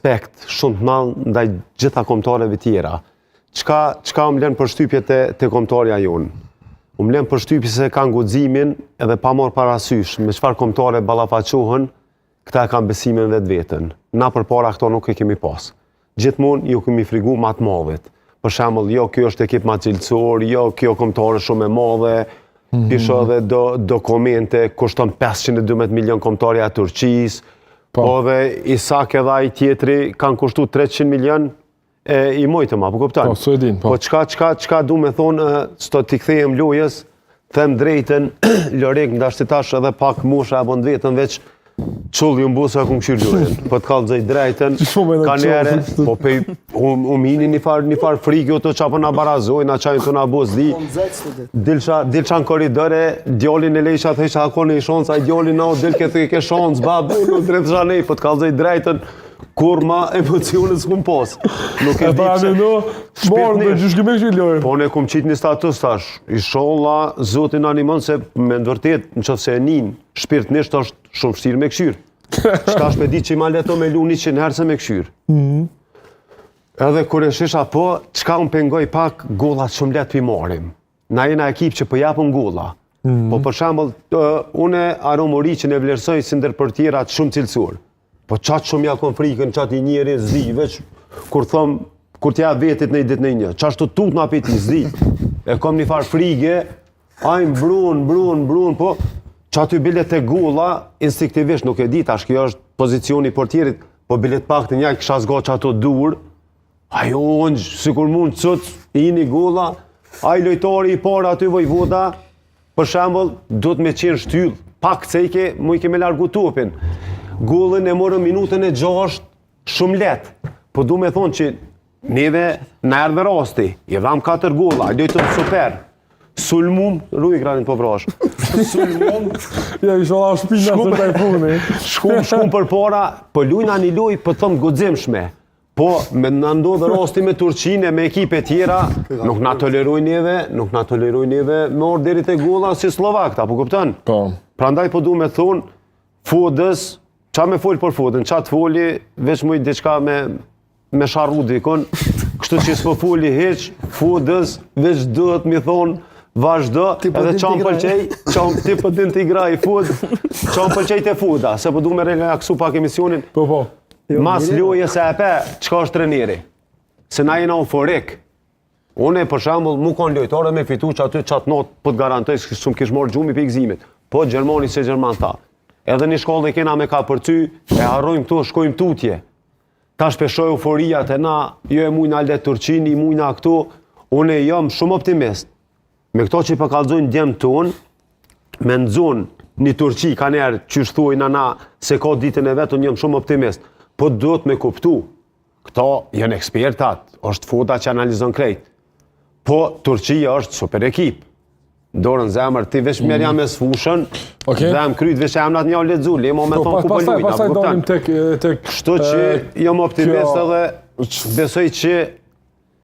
respekt shumë të madh ndaj gjitha kombëtarëve tjera. Çka më lën përshtypje te kombëtarja jonë? Më lën përshtypje se kanë guximin edhe pa marrë parasysh me çfarë kombëtare ballafaqohen, këta kanë besimin vetveten. Na përpara këto nuk e kemi pas. Gjithmonë ju kemi frigu më të madhit. Për shembull, jo kjo është ekip më cilësor, jo kjo kombëtare shumë e madhe, kisha edhe do komente, kushton 512 milion kombëtarja e Turqisë, po dhe Isak edhe ai tjetri kanë kushtu 300 milion i mojtëm, apo kupton? Po, su e din, po. Po çka du me thonë, s'to t'i kthejem lojës, them drejtën, Lorek ndashtitash edhe pak musha apo në vetën veç çulli mbusa ku këshir lojën. Po të kallëzoj drejtën, ka njerë, po hini një farë frikë, të qapo na barazoj, na qajnë të na buzdi. Dilqa në koridore, djallin e lejsha të isha ako në i shonës, a djallin na o del ke shonës, babu, në drejtë zhanej, po të kallëzoj drejtën, kur ma emocionet s'kum pos. Nuk e di pse. Po ne kum qit një status tash. Inshallah Zotin animon se me vërtet nëse e nin shpirtnisht është shumë vështirë me këshyr. Shkash me di që ma leto me lu 100 herë se me këshyr. Edhe kur e shisha po, çka unë pengoj pak gollat shumë let pi marim. Na jena ekip që po japën golla. Po për shembull, une Aron Moriqin e vlerësoj si ndër portierat shumë cilësor. Po qatë shumë ja kon frikën, qatë i njeri zdi, veç kur t'ja vetit në i ditë në një, qashtu tut në apeti zdi, e kom një farë frike, ajmë brun, po qatë i bilet e golla, instinktivisht nuk e di, tash kjo është pozicioni portierit, po bilet pak të njaj kësha zga qato dur, ajo onjë, si kur mund cët, i një golla, aj lojtari i para aty Vojvoda, për shembull, do të me qenë shtyll, pak cejke, mu i keme largu topin. Gollën e morën minutën e 6 shumë let. Po du me thonë që neve në erdhe rasti, i dham 4 golla, i dojtëm super. Sulmum, ruj granin po vrash. Sulmum, ja i shola shpina së taj puni. Shkum për para, po lujna një luj, po thëmë godzimshme. Po, me në ndodhë rasti me Turqinë, me ekipe tjera, nuk na toleroj neve me orderit e golla si Slovakta, po kuptën? Prandaj po du me thonë, Fodës, qa me folë për Fodën, qa të foli, veç mujtë diçka me sharru dikon, kështu që s'po foli heq, Fodës, veç dëhet mi thonë, vazhdo, edhe qa më pëlqej, ti për din t'i graj Fodë, qa më pëlqej të Foda, se po du me relaksu pak emisionin, mas loje se e pe, qka është treneri, se na jena euforik. Une, për shambull, mu kanë lojtare me fitu që aty qatë not, po të garantoj, s'm kish marrë gjumi për gzimit, po Gjermani se Gjerman tha. Edhe një shkollë e kena me ka përcy, e harrojmë këtu, shkojmë tutje. Ta shpeshoj euforia të na, jo e mujna alde Turqini, mujna këtu, une jam shumë optimist. Me këto që i përkallzojnë djemë tonë, me nëzonë një Turqi, ka njerë që shtuajnë na, se ka ditën e vetë, unë jam shumë optimist. Po do të me kuptu, këto janë ekspertat, është Foda që analizon krejt. Po Turqia është super ekip. Dorën zemër, ti veç mjerja me sfushën, dhe më kryt veç e emnat një lexu, le mo me thonë ku për lujna. Pastaj dalim tek... Kështu që jam optimist edhe besoj që